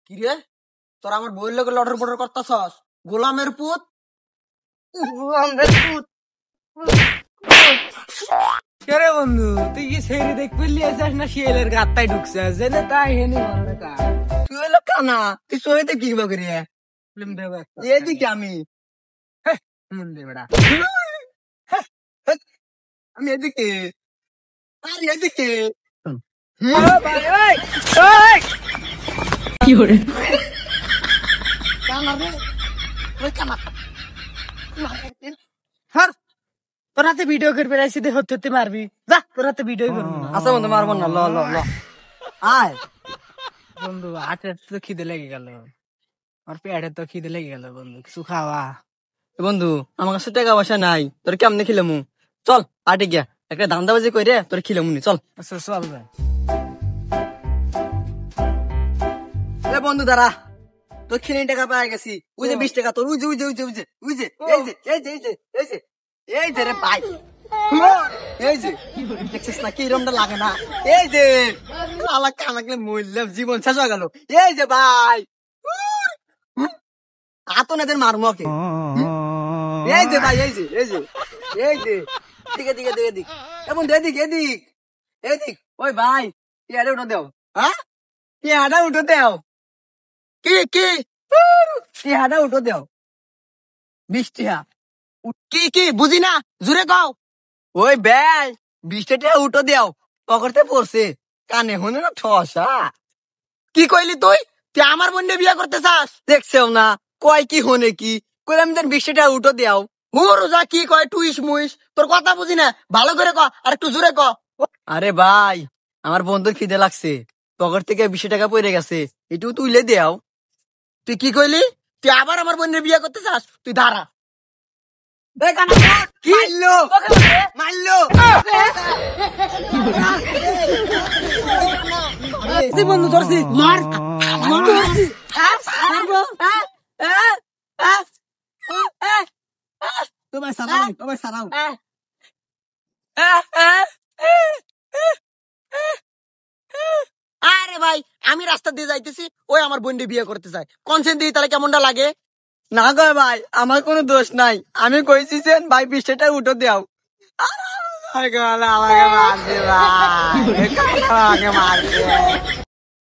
কি রে তোরা আমার বইয়ের লোকে লটর পটর করতাছস? গোলামের পুত। রে বন্ধু তুই কি ছেড়ে দেখ পেলি আছিস না শিয়ালের গাত্তায় ঢুকছে জেনে তাই হেনে তুই হলো কানা, তুই সহিতে কি করি এদিকে আমি বেড়া আমি এদিকে আর এদিকে কি করে কানা রে ওই কানা তোর হাতে ভিডিও করবে রাইছি দে হতে হতে মারবি যা তোর হাতে ভিডিও করবি না। আচ্ছা বন্ধু মারবো না, ল ল ল আয় বন্ধু হাতে তো খিদে লেগে গেল, আমার পেটে তো খিদে লেগে গেল বন্ধু, কিছু খাওয়া। বন্ধু আমার কাছে টাকা পয়সা নাই, তোর কেমনে খিলামু? চল আটে গিয়া একটা ধান্দাবাজি কইরে তোর খিলামুনি, চল। আচ্ছা চল ভাই। বন্ধু দাঁড়া, তোর খিলে টাকা পাই গেছি, ওই যে 20 টাকা তোর, উই যে উই যে উই যে উই যে উই যে এই যে এই যে এই যে এই যে এই যে রে ভাই, এই যে দেখছিস না কি রমটা লাগে না, এই যে আলা কানাকলে মরলাম, জীবন শেষ হয়ে গেল। এই যে ভাই আতনাদের মারমো কে, এই যে ভাই এই যে এই যে এই যে দিকে দিকে দিকে দিক এবং এদিক এদিক এদিক। ওই ভাই পেয়ারে উঠো দেও, হ্যাঁ পেয়ারা উঠো দেও, কি কি পেয়ারা উঠো দেও 20 টাকা। কি কি বুঝি না, জুড়ে কও। ওই ভাই 20 টাকা উঠো দেও, পকেটে পড়ছে, কানে হনে না ঠসা। কি কইলি তুই? তুই আমার বোনকে বিয়ে করতে চাস? দেখছেও না কয় কি হনে কি কইলাম, তোর 20 টাকা উঠো দেও। হুর যা কি কয় টুইস মুইস, তোর কথা বুঝি না, ভালো করে ক আর একটু জোরে ক। আরে ভাই আমার বন্ধুর খিদে লাগছে, পকেট থেকে 20 টাকা পড়ে গেছে, একটু তুইলে দেও। তুই কি কইলি? তুই আবার আমার বোনের বিয়ে করতে চাস? তুই দাঁড়া। মারলো মারলো বন্ধু ধরছি মার ধরছি তোমায় সারাও তোমায় সারাও। আরে ভাই আমি রাস্তা দিয়ে যাইতেছি, ওই আমার বোনকে বিয়ে করতে চায়, কনসেন্ট দিই তাহলে কেমনটা লাগে? না গো ভাই আমার কোনো দোষ নাই, আমি কইছি ভাই 20 টাকা উঠো দেও।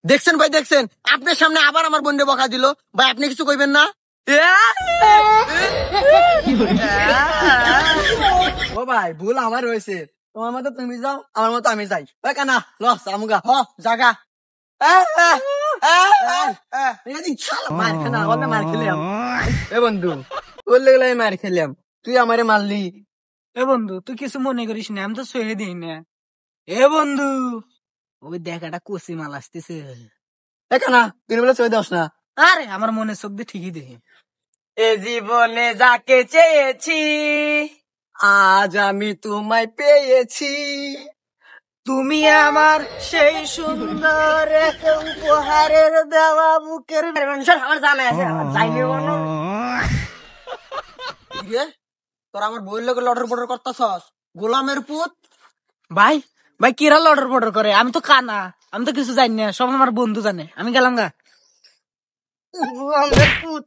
দেখছেন ভাই দেখছেন, আপনার সামনে আবার আমার বোনকে বকা দিল ভাই, আপনি কিছু কইবেন না? ও ভাই ভুল আমার হয়েছে, তোমার মতো তুমি যাও, আমার মতো আমি যাই। ওই কানা ল আমুগা হ জাগা মার খানা মার খেলাম। এ বন্ধু ওর লেগে মার খেলাম, তুই আমারে মারলি। এ বন্ধু তুই কিছু মনে করিস না, আমি তো সহে দিই না। এ বন্ধু ওই দেখাটা কচি মাল আসতেছে। এ কানা তুই বলে চলে দাস না। আরে আমার মনে চোখ দিয়ে ঠিকই দেখি। এ জীবনে যাকে চেয়েছি আজ আমি তোমায় পেয়েছি, তুমি আমার সেই সুন্দর এক উপহারের দেওয়া বুকের আমার জানা আছে যাইলে তোর আমার বইয়ের লোকে লটর পটর করতাছস, গোলামের পুত। ভাই ভাই কিরা লটর পটর করে? আমি তো কানা, আমি তো কিছু জানি না, সব আমার বন্ধু জানে। আমি গেলাম গা। গোলামের পুত।